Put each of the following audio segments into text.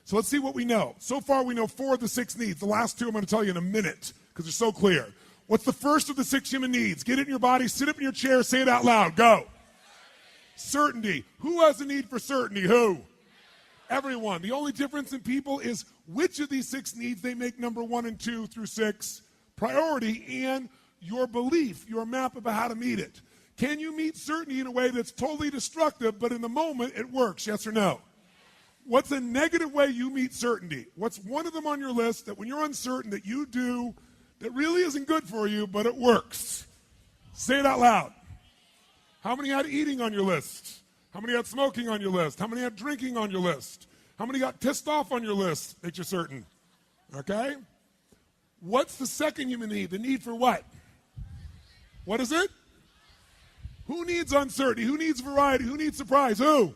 So let's see what we know. So far we know 4 of the 6 needs. The last 2 I'm going to tell you in a minute because they're so clear. What's the first of the 6 human needs? Get it in your body, sit up in your chair, say it out loud. Go. Certainty. Who has a need for certainty? Who? Everyone. The only difference in people is which of these 6 needs they make number 1 and 2 through 6 priority, and your belief, your map about how to meet it. Can you meet certainty in a way that's totally destructive, but in the moment it works? Yes or no? What's a negative way you meet certainty? What's one of them on your list that when you're uncertain that you do that really isn't good for you, but it works? Say it out loud. How many had eating on your list? How many had smoking on your list? How many had drinking on your list? How many got pissed off on your list that you're certain? Okay? What's the second human need? The need for what? What is it? Who needs uncertainty? Who needs variety? Who needs surprise? Who?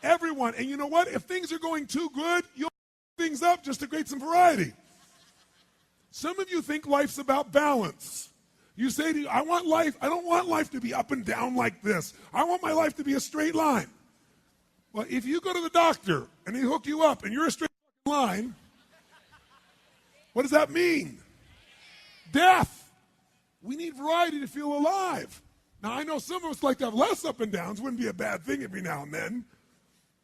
Everyone. And you know what? If things are going too good, you'll things up just to create some variety. Some of you think life's about balance. You say to you, I don't want life to be up and down like this. I want my life to be a straight line. Well, if you go to the doctor and they hook you up and you're a straight line, what does that mean? Death. We need variety to feel alive. Now, I know some of us like to have less up and downs. Wouldn't be a bad thing every now and then.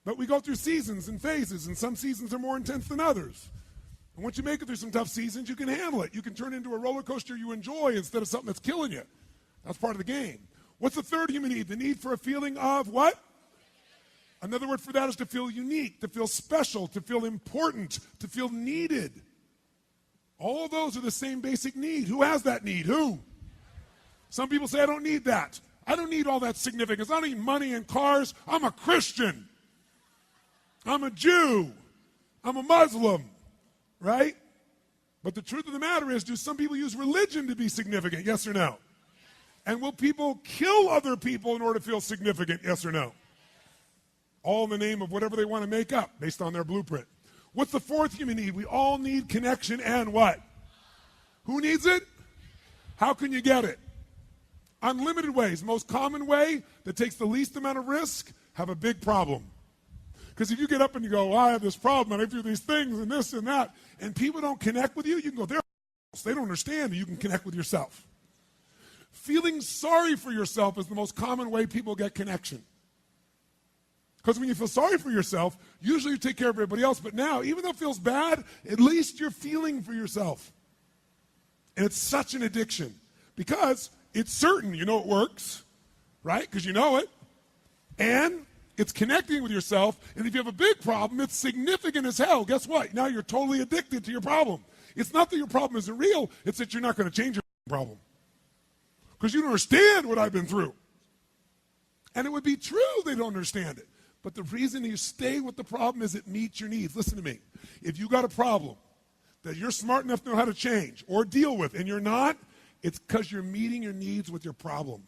But we go through seasons and phases, and some seasons are more intense than others. And once you make it through some tough seasons, you can handle it. You can turn it into a roller coaster you enjoy instead of something that's killing you. That's part of the game. What's the third human need? The need for a feeling of what? Another word for that is to feel unique, to feel special, to feel important, to feel needed. All of those are the same basic need. Who has that need? Who? Some people say, I don't need that. I don't need all that significance. I don't need money and cars. I'm a Christian. I'm a Jew. I'm a Muslim. Right? But the truth of the matter is, do some people use religion to be significant? Yes or no? And will people kill other people in order to feel significant? Yes or no? All in the name of whatever they want to make up based on their blueprint. What's the fourth human need? We all need connection and what? Who needs it? How can you get it? Unlimited ways. Most common way that takes the least amount of risk, have a big problem. Because if you get up and you go, well, I have this problem and I do these things and this and that, and people don't connect with you, you can go, they don't understand, you can connect with yourself. Feeling sorry for yourself is the most common way people get connection. Because when you feel sorry for yourself, usually you take care of everybody else, but now, even though it feels bad, at least you're feeling for yourself. And it's such an addiction. Because it's certain, you know it works, right? Because you know it. And it's connecting with yourself, and if you have a big problem, it's significant as hell. Guess what? Now you're totally addicted to your problem. It's not that your problem isn't real, it's that you're not going to change your problem. Because you don't understand what I've been through. And it would be true they don't understand it. But the reason you stay with the problem is it meets your needs. Listen to me. If you got a problem that you're smart enough to know how to change or deal with, and you're not, it's because you're meeting your needs with your problem.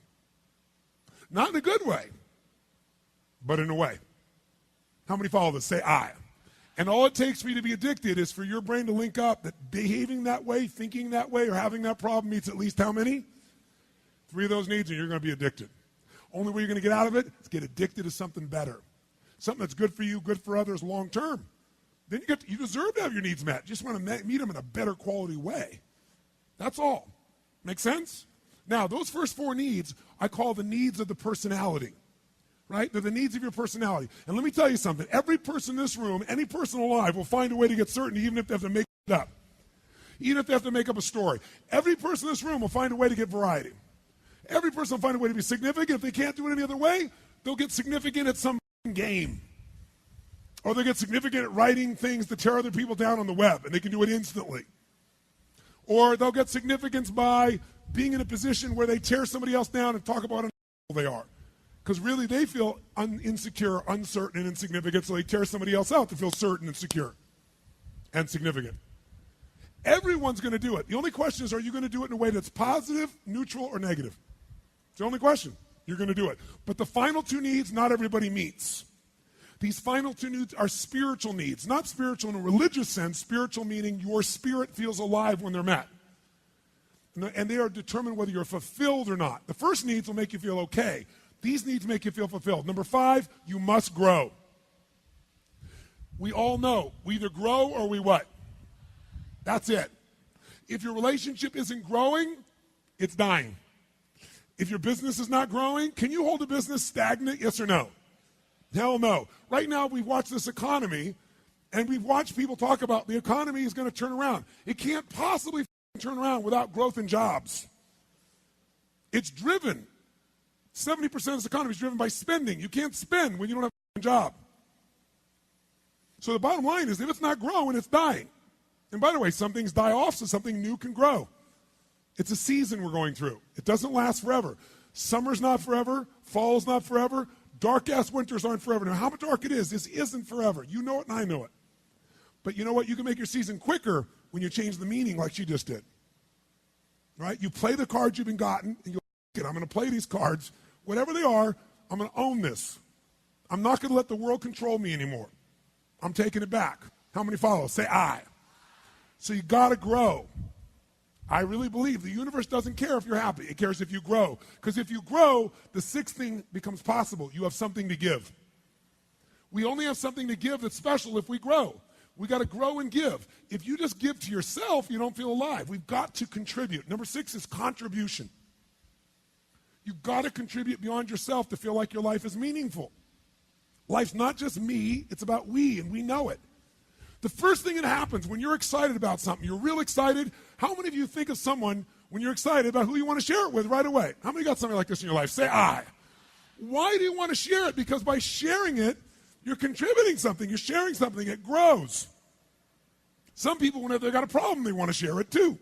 Not in a good way, but in a way. How many follow this? Say I. And all it takes for you to be addicted is for your brain to link up that behaving that way, thinking that way, or having that problem meets at least how many? 3 of those needs, and you're going to be addicted. Only way you're going to get out of it is get addicted to something better. Something that's good for you, good for others long term. Then you deserve to have your needs met. You just want to meet them in a better quality way. That's all. Make sense? Now, those first 4 needs, I call the needs of the personality. Right? They're the needs of your personality. And let me tell you something. Every person in this room, any person alive, will find a way to get certainty, even if they have to make it up. Even if they have to make up a story. Every person in this room will find a way to get variety. Every person will find a way to be significant. If they can't do it any other way, they'll get significant at some game. Or they'll get significant at writing things to tear other people down on the web, and they can do it instantly. Or they'll get significance by being in a position where they tear somebody else down and talk about how they are. Because really they feel insecure, uncertain, and insignificant, so they tear somebody else out to feel certain and secure and significant. Everyone's going to do it. The only question is, are you going to do it in a way that's positive, neutral, or negative? It's the only question. You're going to do it. But the final 2 needs, not everybody meets. These final 2 needs are spiritual needs. Not spiritual in a religious sense, spiritual meaning your spirit feels alive when they're met. And they are determined whether you're fulfilled or not. The first needs will make you feel okay. These needs make you feel fulfilled. Number 5, you must grow. We all know we either grow or we what? That's it. If your relationship isn't growing, it's dying. If your business is not growing, can you hold a business stagnant? Yes or no? Hell no. Right now, we've watched this economy, and we've watched people talk about the economy is going to turn around. It can't possibly turn around without growth in jobs. It's driven. 70% of this economy is driven by spending. You can't spend when you don't have a job. So the bottom line is, if it's not growing, it's dying. And by the way, some things die off so something new can grow. It's a season we're going through. It doesn't last forever. Summer's not forever. Fall's not forever. Dark-ass winters aren't forever. Now, how dark it is, this isn't forever. You know it and I know it. But you know what? You can make your season quicker when you change the meaning like she just did. Right? You play the cards you've been gotten, and I'm going to play these cards. Whatever they are, I'm going to own this. I'm not going to let the world control me anymore. I'm taking it back. How many follow? Say I. So you got to grow. I really believe the universe doesn't care if you're happy. It cares if you grow. Because if you grow, the sixth thing becomes possible. You have something to give. We only have something to give that's special if we grow. We got to grow and give. If you just give to yourself, you don't feel alive. We've got to contribute. Number 6 is contribution. You've got to contribute beyond yourself to feel like your life is meaningful. Life's not just me, it's about we, and we know it. The first thing that happens when you're excited about something, you're real excited. How many of you think of someone when you're excited about who you want to share it with right away? How many got something like this in your life? Say I. Why do you want to share it? Because by sharing it, you're contributing something. You're sharing something. It grows. Some people, whenever they've got a problem, they want to share it too.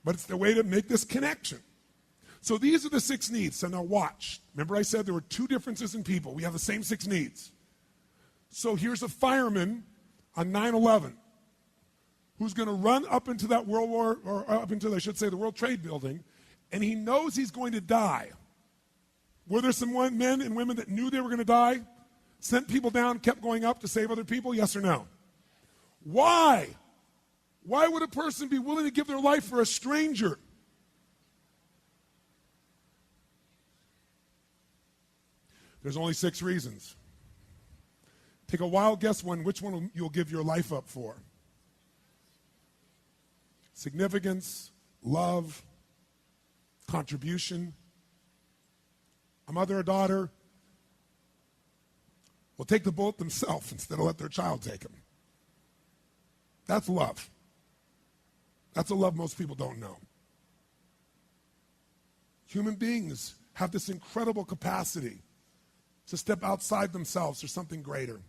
But it's the way to make this connection. So these are the 6 needs. So now watch. Remember I said there were 2 differences in people. We have the same 6 needs. So here's a fireman on 9/11 who's going to run up into that World War, or up into, I should say, the World Trade Building, and he knows he's going to die. Were there some men and women that knew they were going to die, sent people down, kept going up to save other people? Yes or no? Why? Why would a person be willing to give their life for a stranger? There's only 6 reasons. Take a wild guess which one you'll give your life up for. Significance, love, contribution. A mother or daughter will take the bullet themselves instead of let their child take them. That's love. That's a love most people don't know. Human beings have this incredible capacity to step outside themselves for something greater.